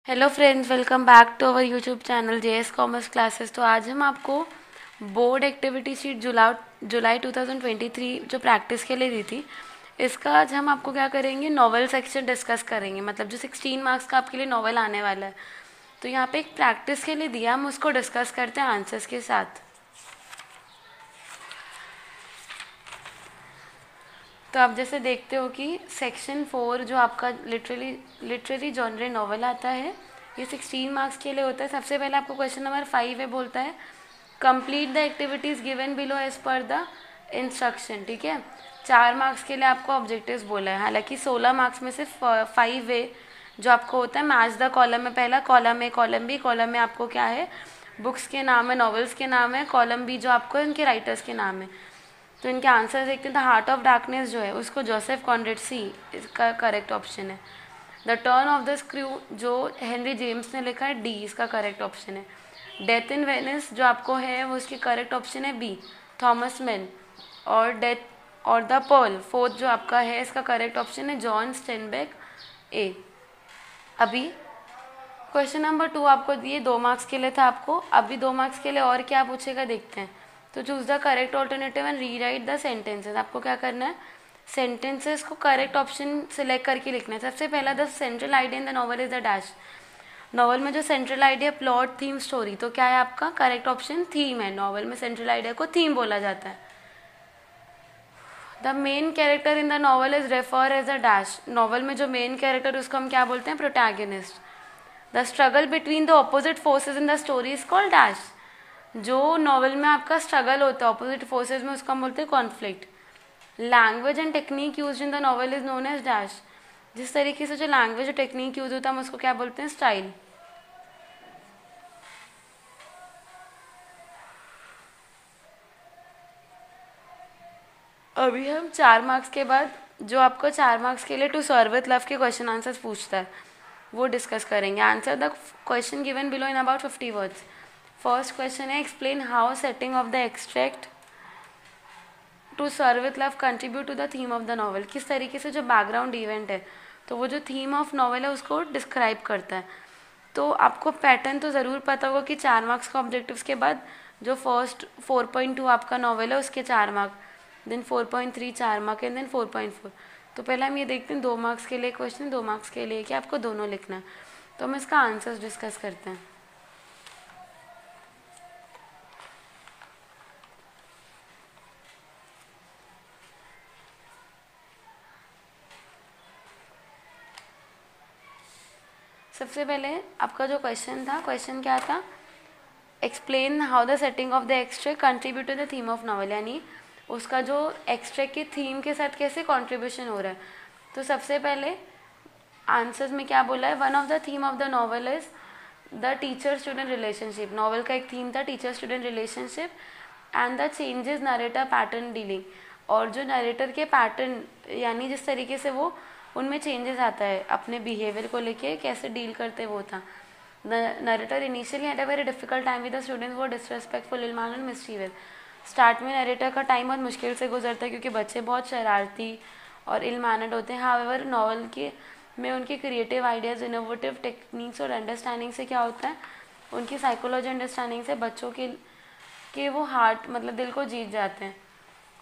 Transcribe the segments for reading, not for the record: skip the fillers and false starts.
Hello friends, welcome back to our YouTube channel JS commerce classes. तो आज हम आपको बोर्ड एक्टिविटी शीट जुलाई 2023 जो प्रैक्टिस के लिए दी थी, इसका आज हम आपको क्या करेंगे, नॉवेल सेक्शन डिस्कस करेंगे। मतलब जो 16 मार्क्स का आपके लिए नॉवेल आने वाला है, तो यहाँ पे एक प्रैक्टिस के लिए दिया, हम उसको डिस्कस करते हैं आंसर्स के साथ। तो आप जैसे देखते हो कि सेक्शन 4 जो आपका लिटरेरी जॉनरे नॉवल आता है, ये 16 मार्क्स के लिए होता है। सबसे पहले आपको क्वेश्चन नंबर 5 है, बोलता है complete the activities given below as per the instruction. ठीक है, 4 मार्क्स के लिए आपको ऑब्जेक्टिव्स बोला है। हालांकि 16 मार्क्स में से 5 है जो आपको होता है मैच द कॉलम में। पहला कॉलम है, कॉलम बी, कॉलम में आपको क्या है, बुक्स के नाम है, नॉवेल्स के नाम है। कॉलम बी जो आपको इनके राइटर्स के नाम है। तो इनके आंसर देखते हैं। द हार्ट ऑफ डार्कनेस जो है उसको जोसेफ कॉन्रेड सी इसका करेक्ट ऑप्शन है। The turn off the screw जो हेनरी जेम्स ने लिखा है, डी इसका करेक्ट ऑप्शन है। डेथ इन वेनिस जो आपको है वो इसकी करेक्ट ऑप्शन है बी, थॉमस मैन। और डेथ और द पर्ल फोर्थ जो आपका है, इसका करेक्ट ऑप्शन है जॉन स्टेनबेक, ए। अभी क्वेश्चन नंबर 2 आपको दिए, 2 मार्क्स के लिए था आपको। अभी 2 मार्क्स के लिए और क्या पूछेगा देखते हैं। तो choose the correct alternative and rewrite the sentences. आपको क्या करना है, सेंटेंसेस को करेक्ट ऑप्शन सिलेक्ट करके लिखना है। सबसे पहला, the central idea in the novel is the dash. Novel में जो central idea, plot, theme, story, तो क्या है आपका करेक्ट ऑप्शन, थीम है। नॉवल में सेंट्रल आइडिया को थीम बोला जाता है। The main character in the novel is refer as a dash. Novel में जो मेन कैरेक्टर उसको हम क्या बोलते हैं, protagonist. The struggle between the opposite forces in the story is called dash. जो नॉवल में आपका स्ट्रगल होता है ऑपोजिट फोर्सेज में, उसको हम बोलते हैं conflict. Language and technique use in the novel is known as dash. जिस तरीके से जो लैंग्वेज और टेक्निक यूज होता है हम उसको क्या बोलते हैं, स्टाइल। अभी हम 4 मार्क्स के बाद जो आपको 4 मार्क्स के लिए टू सर्व विथ लव के क्वेश्चन आंसर्स पूछता है वो डिस्कस करेंगे। Answer the question given below in about 50 words. First question है, explain how setting of the extract to serve with love contribute to the theme of the novel. किस तरीके से जो बैकग्राउंड इवेंट है, तो वो जो थीम ऑफ नॉवल है उसको डिस्क्राइब करता है। तो आपको पैटर्न तो ज़रूर पता होगा कि 4 मार्क्स का ऑब्जेक्टिव्स के बाद जो फर्स्ट 4.2 आपका नॉवल है उसके 4 mark, then 4.3 4 mark and then 4.4। तो पहले हम ये देखते हैं 2 मार्क्स के लिए क्वेश्चन, 2 मार्क्स के लिए कि आपको दोनों लिखना है। तो हम इसका आंसर्स डिस्कस करते हैं। सबसे पहले आपका जो क्वेश्चन था, क्वेश्चन क्या था, explain how the setting of the extract contribute to the theme of novel. यानी उसका जो एक्सट्रैक्ट की थीम के साथ कैसे कंट्रीब्यूशन हो रहा है। तो सबसे पहले आंसर्स में क्या बोला है, one of the theme of the novel is the teacher student relationship. Novel का एक थीम था teacher student relationship and the changes narrator pattern dealing. और जो नरेटर के पैटर्न यानी जिस तरीके से वो उनमें चेंजेस आता है अपने बिहेवियर को लेके कैसे डील करते वो था। The narrator initially had a very difficult time with the students वो डिसरेस्पेक्टफुल, इल-मैनर्ड, मिस्चीवियस। स्टार्ट में नरेटर का टाइम बहुत मुश्किल से गुजरता है क्योंकि बच्चे बहुत शरारती और इल-मैनर्ड होते हैं। हाउएवर नॉवल के में उनके क्रिएटिव आइडियाज़, इनोवेटिव टेक्निक्स और अंडरस्टैंडिंग से क्या होता है, उनकी साइकोलॉजी अंडरस्टैंडिंग से बच्चों के वो हार्ट मतलब दिल को जीत जाते हैं।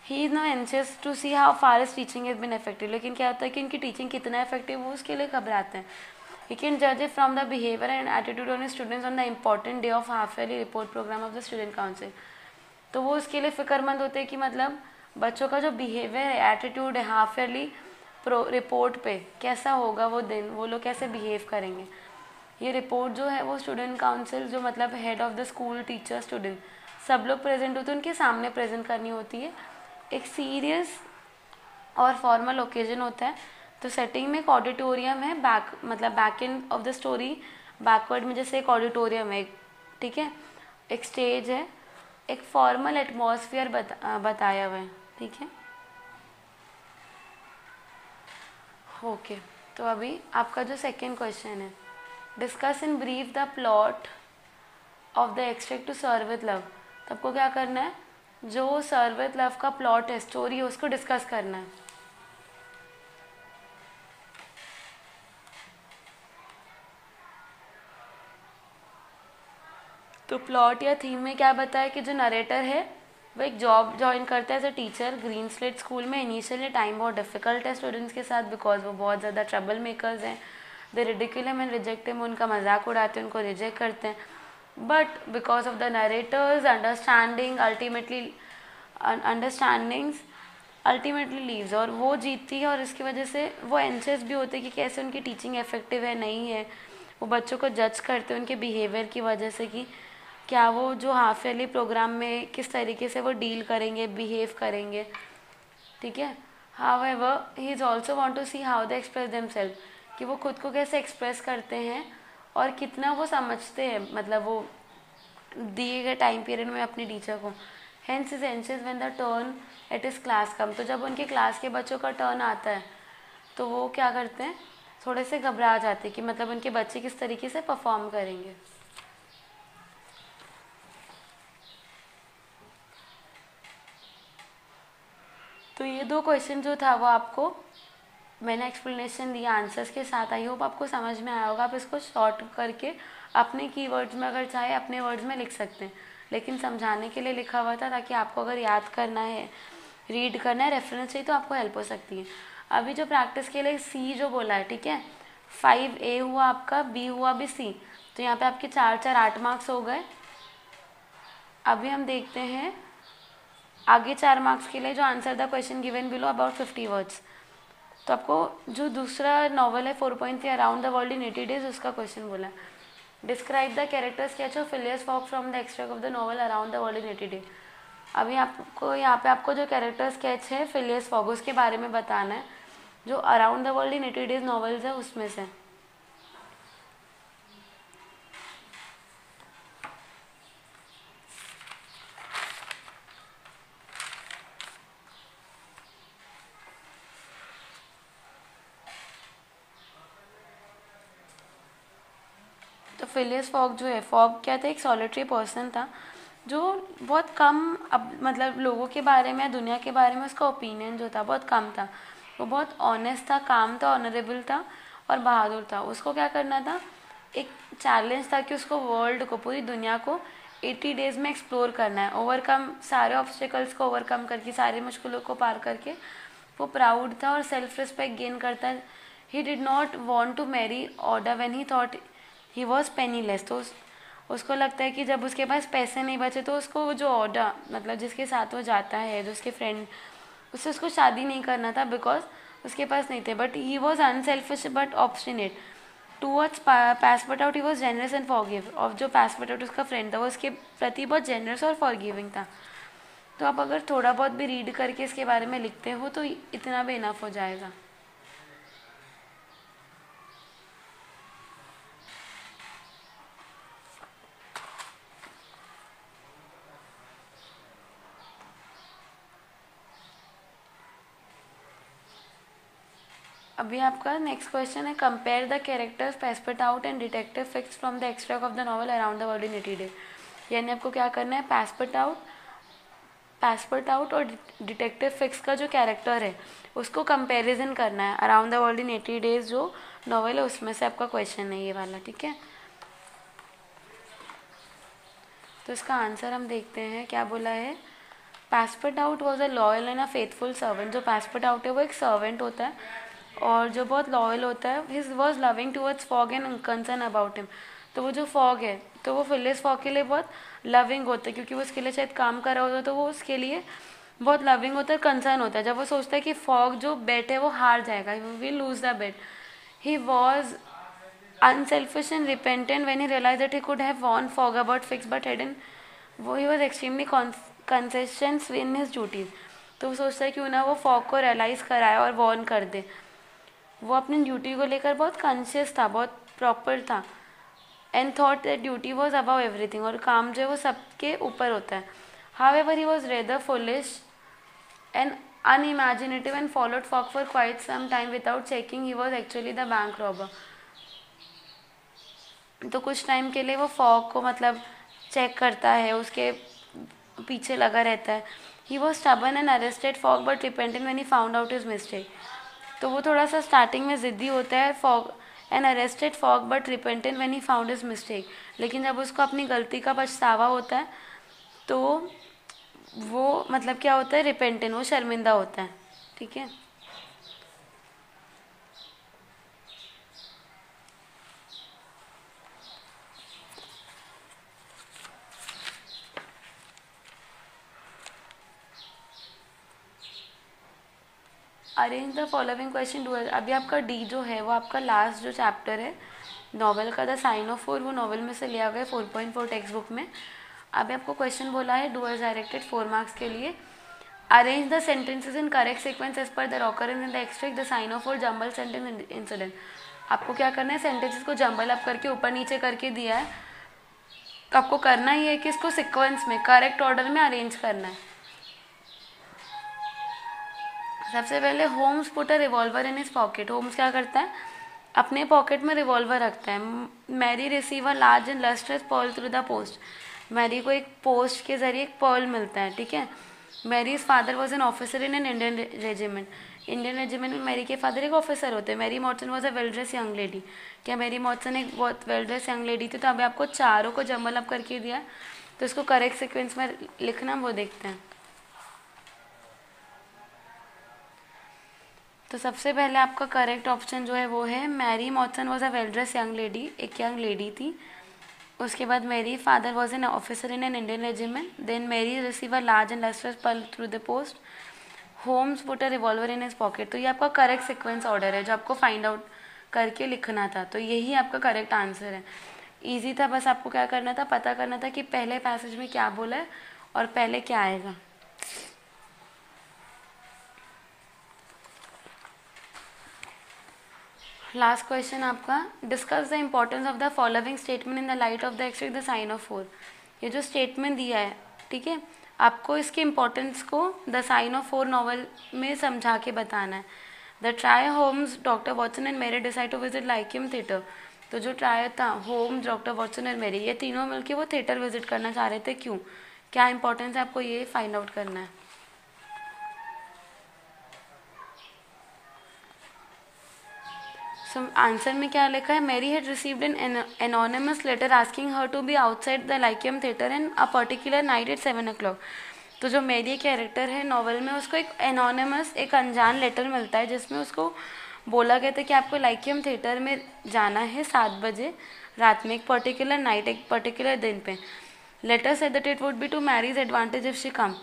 He is now anxious to see how far is teaching is been effective. लेकिन क्या होता है कि इनकी टीचिंग कितना इफेक्टिव वो उसके लिए घबराते हैं। ही कैन जज it from the behaviour and attitude on students on the important day of half yearly report programme of the student council. तो वो उसके लिए फिक्रमंद होते हैं कि मतलब बच्चों का जो बिहेवियर है, एटीट्यूड है, हाफ ईयरली रिपोर्ट पे कैसा होगा वो दिन, वो लोग कैसे बिहेव करेंगे। ये रिपोर्ट जो है वो स्टूडेंट काउंसिल जो मतलब head of the school, teacher, student सब लोग प्रेजेंट होते हैं, उनके सामने प्रेजेंट करनी होती है। एक सीरियस और फॉर्मल ओकेजन होता है। तो सेटिंग में एक ऑडिटोरियम है, back end of the story backward में जैसे एक ऑडिटोरियम है, ठीक है, एक स्टेज है, एक फॉर्मल एटमॉस्फेयर बताया हुआ है, ठीक है। ओके, तो अभी आपका जो सेकेंड क्वेश्चन है, discuss in brief the plot of the extract to serve with love. तो आपको क्या करना है, जो सर्व विथ लव का प्लॉट है, स्टोरी है, उसको डिस्कस करना है। तो प्लॉट या थीम में क्या बताया कि जो नरेटर है वो एक जॉब ज्वाइन करता है as a teacher green slate school में। इनिशियली टाइम बहुत डिफिकल्ट है स्टूडेंट्स के साथ बिकॉज वो बहुत ज़्यादा ट्रबल मेकर्स हैं, they ridicule him and reject him, उनका मजाक उड़ाते हैं, उनको रिजेक्ट करते हैं। But because of the narrator's understandings ultimately leaves, और वो जीतती है और इसकी वजह से वो एंशियस भी होते हैं कि कैसे उनकी टीचिंग इफेक्टिव है नहीं है। वो बच्चों को जज करते हैं उनके बिहेवियर की वजह से कि क्या वो जो हाफ ईयरली प्रोग्राम में किस तरीके से वो डील करेंगे, बिहेव करेंगे, ठीक है। However he is also want to see how they express themself, कि वो खुद को कैसे एक्सप्रेस करते हैं और कितना वो समझते हैं, मतलब वो दिए गए टाइम पीरियड में अपनी टीचर को। Hence is anxious when the turn at his class come, तो जब उनके क्लास के बच्चों का टर्न आता है तो वो क्या करते हैं, थोड़े से घबरा जाते हैं कि मतलब उनके बच्चे किस तरीके से परफॉर्म करेंगे। तो ये 2 क्वेश्चन जो था वो आपको मैंने एक्सप्लेनेशन दिया आंसर्स के साथ। आई होप आपको समझ में आया होगा। आप इसको शॉर्ट करके अपने कीवर्ड्स में अगर चाहे अपने वर्ड्स में लिख सकते हैं, लेकिन समझाने के लिए लिखा हुआ था ताकि आपको अगर याद करना है, रीड करना है, रेफरेंस चाहिए तो आपको हेल्प हो सकती है। अभी जो प्रैक्टिस के लिए सी जो बोला है, ठीक है, 5A हुआ आपका, B हुआ भी C, तो यहाँ पे आपके 4 8 मार्क्स हो गए। अभी हम देखते हैं आगे 4 मार्क्स के लिए जो answer the question given below about 50 words. तो आपको जो दूसरा नॉवल है 4.3 around the world in 80 days, उसका क्वेश्चन बोला है। Describe the character sketch of Phileas fog from the extract of the novel around the world in 80 days. अभी आपको यहाँ पे आपको जो कैरेक्टर स्केच है फिलियस फॉग उसके बारे में बताना है, जो around the world in 80 days novels है उसमें से। तो फिलियस फॉग जो है, फॉग क्या था, एक सॉलिटरी पर्सन था जो बहुत कम अब मतलब लोगों के बारे में, दुनिया के बारे में उसका ओपिनियन जो था बहुत कम था। वो बहुत ऑनेस्ट था, काम था, ऑनरेबल था और बहादुर था। उसको क्या करना था, एक चैलेंज था कि उसको वर्ल्ड को, पूरी दुनिया को 80 डेज में एक्सप्लोर करना है, ओवरकम सारे ऑब्स्टिकल्स को ओवरकम करके, सारी मुश्किलों को पार करके। वो प्राउड था और सेल्फ रिस्पेक्ट गेन करता है। He did not want to marry Orda when he thought he was penniless. तो उसको लगता है कि जब उसके पास पैसे नहीं बचे तो उसको वो जो ऑर्डर, मतलब जिसके साथ वो जाता है, जो उसके फ्रेंड, उससे उसको शादी नहीं करना था बिकॉज उसके पास नहीं थे। But he was unselfish but obstinate towards passport out. He was generous and forgive. और जो पासपोर्ट आउट उसका फ्रेंड था वो उसके प्रति बहुत जेनरस और फॉरगिविंग था। तो आप अगर थोड़ा बहुत भी रीड करके इसके बारे में लिखते हो तो इतना भी इनफ हो जाएगा। अभी आपका नेक्स्ट क्वेश्चन है, compare the characters passport out and detective fix from the extract of the novel around the world in 80 days. यानी आपको क्या करना है, पासपोर्ट आउट और डिटेक्टिव फिक्स का जो कैरेक्टर है उसको कंपैरिजन करना है around the world in 80 days जो नॉवल है उसमें से आपका क्वेश्चन है ये वाला, ठीक है। तो इसका आंसर हम देखते हैं क्या बोला है। Passport out was a loyal and a faithful servant. जो पासपोर्ट आउट है वो एक सर्वेंट होता है और जो बहुत लॉयल होता है। His was loving towards fog and concern about him. तो वो जो फॉग है तो वो फिलियस फॉग के लिए बहुत लविंग होता है क्योंकि वो उसके लिए शायद काम कर रहा होता है, तो वो उसके लिए बहुत लविंग होता है, कंसर्न होता है। जब वो सोचता है कि फॉग जो बेट है वो हार जाएगा, will lose the bet. He was unselfish and repentant when he realized that he could have warned fog about fix but hadn't. वो he was extremely conscientious in his duties। तो वो सोचता है क्यों ना वो फॉग को रियलाइज़ कराए और वार्न कर दे। वो अपनी ड्यूटी को लेकर बहुत कॉन्शियस था, बहुत प्रॉपर था। And thought that duty was above everything. और काम जो है वो सबके ऊपर होता है। However he was rather foolish and unimaginative and followed fog for quite some time without checking he was actually the bank robber। तो कुछ टाइम के लिए वो फॉग को मतलब चेक करता है, उसके पीछे लगा रहता है। He was stubborn and arrested Fogg but repentant when he found out his mistake. तो वो थोड़ा सा स्टार्टिंग में ज़िद्दी होता है Fogg, an arrested Fogg but repentant when he found his mistake. लेकिन जब उसको अपनी गलती का पछतावा होता है तो वो मतलब क्या होता है, रिपेंटेंट, वो शर्मिंदा होता है। ठीक है, arrange the following question dual. अभी आपका डी जो है वो आपका लास्ट जो चैप्टर है नॉवेल का, द साइन ऑफ 4, वो नॉवेल में से लिया गया 4.4 टेक्स्ट बुक में। अभी आपको क्वेश्चन बोला है डुअल डायरेक्टेड 4 मार्क्स के लिए। Arrange the sentences in correct sequence as per the occurrence in the extract the sign of 4 jumble sentence incident. आपको क्या करना है, सेंटेंसेस को जंबल अप करके ऊपर नीचे करके दिया है, तो आपको करना ही है कि इसको सिक्वेंस में करेक्ट ऑर्डर में अरेंज करना है। सबसे पहले Holmes put a revolver in his pocket. Holmes क्या करता है, अपने पॉकेट में रिवॉल्वर रखता है। Mary receive a large and lustrous pearl through the post. Mary को एक पोस्ट के जरिए एक पर्ल मिलता है। ठीक है, Mary's father was an officer in an Indian regiment. Indian regiment में मैरी के फादर एक ऑफिसर होते हैं। Mary Morstan was a well dress young lady. क्या मैरी मॉटसन एक बहुत वेल ड्रेस यंग लेडी थी? तो अभी आपको चारों को जंबल अप करके दिया, तो इसको करेक्ट सिक्वेंस में लिखना, वो देखते हैं। तो सबसे पहले आपका करेक्ट ऑप्शन जो है वो है Mary Morstan was a well dress young lady, एक यंग लेडी थी। उसके बाद Mary father was an officer in an Indian regiment. Then Mary receive a large and lustrous pearl through the post. Holmes put a revolver in his pocket. तो ये आपका correct sequence order है जो आपको find out करके लिखना था। तो यही आपका करेक्ट आंसर है। ईजी था, बस आपको क्या करना था, पता करना था कि पहले पैसेज में क्या बोला है और पहले क्या आएगा। लास्ट क्वेश्चन आपका, discuss the importance of the following statement in the light of the extract the sign of 4। ये जो स्टेटमेंट दिया है, ठीक है, आपको इसके इम्पोर्टेंस को द साइन ऑफ 4 नॉवल में समझा के बताना है। The trio Holmes doctor Watson and Mary decide to visit Lyceum theatre. तो जो ट्राई था, Holmes, doctor Watson and Mary, ये तीनों मिलके वो थिएटर विजिट करना चाह रहे थे। क्यों, क्या इंपॉर्टेंस है, आपको ये फाइंड आउट करना है। आंसर में क्या लिखा है, Mary had received an anonymous letter asking her to be outside the Lyceum theatre in a particular night at 7 o'clock। तो जो मैरी कैरेक्टर है नॉवल में, उसको एक एनोनिमस, एक अनजान लेटर मिलता है जिसमें उसको बोला गया था कि आपको लाइकियम थिएटर में जाना है 7 बजे रात में, एक पर्टिकुलर नाइट, एक पर्टिकुलर दिन पे। Letter said that it would be to Mary's advantage if she come.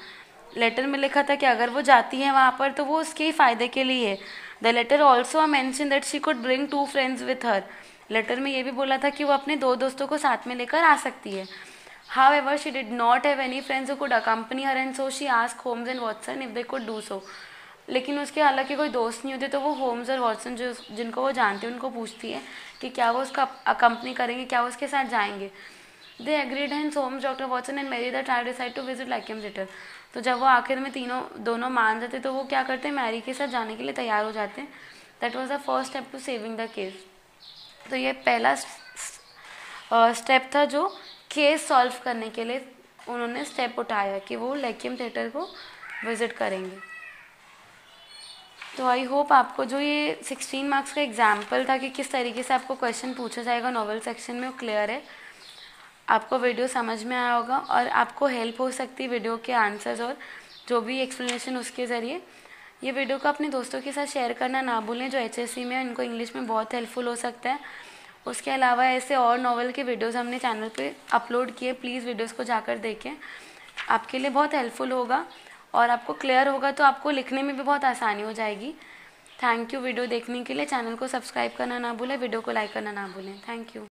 Letter में लिखा था कि अगर वो जाती है वहाँ पर तो वो उसके ही फायदे के लिए है। The letter also mention that she could bring 2 friends with her. Letter में ये भी बोला था कि वो अपने 2 दोस्तों को साथ में लेकर आ सकती है। However, she did not have any friends who could accompany her and so she asked Holmes and Watson if they could do so। लेकिन उसके हालांकि कोई दोस्त नहीं होते तो वो होम्स और वॉटसन जो जिनको वो जानती है उनको पूछती है कि क्या वो उसका अकम्पनी करेंगे, क्या वो उसके साथ जाएंगे। They agreed and Holmes, doctor Watson and Mary the trio decide to visit Lyceum theatre. तो जब वो आखिर में दोनों मान जाते तो वो क्या करते हैं, मैरी के साथ जाने के लिए तैयार हो जाते हैं। That was the first step to saving the case. तो ये पहला स्टेप था जो केस सॉल्व करने के लिए उन्होंने स्टेप उठाया कि वो लाइकियम थिएटर को विजिट करेंगे। तो आई होप आपको जो ये 16 मार्क्स का एग्जाम्पल था कि किस तरीके से आपको क्वेश्चन पूछा जाएगा नॉवल सेक्शन में, वो क्लियर है। आपको वीडियो समझ में आया होगा और आपको हेल्प हो सकती है वीडियो के आंसर्स और जो भी एक्सप्लेनेशन उसके ज़रिए। ये वीडियो को अपने दोस्तों के साथ शेयर करना ना भूलें जो HSC में, इनको इंग्लिश में बहुत हेल्पफुल हो सकता है। उसके अलावा ऐसे और नॉवल के वीडियोस हमने चैनल पे अपलोड किए, प्लीज़ वीडियोस को जाकर देखें, आपके लिए बहुत हेल्पफुल होगा और आपको क्लियर होगा तो आपको लिखने में भी बहुत आसानी हो जाएगी। थैंक यू वीडियो देखने के लिए। चैनल को सब्सक्राइब करना ना भूलें, वीडियो को लाइक करना ना भूलें। Thank you.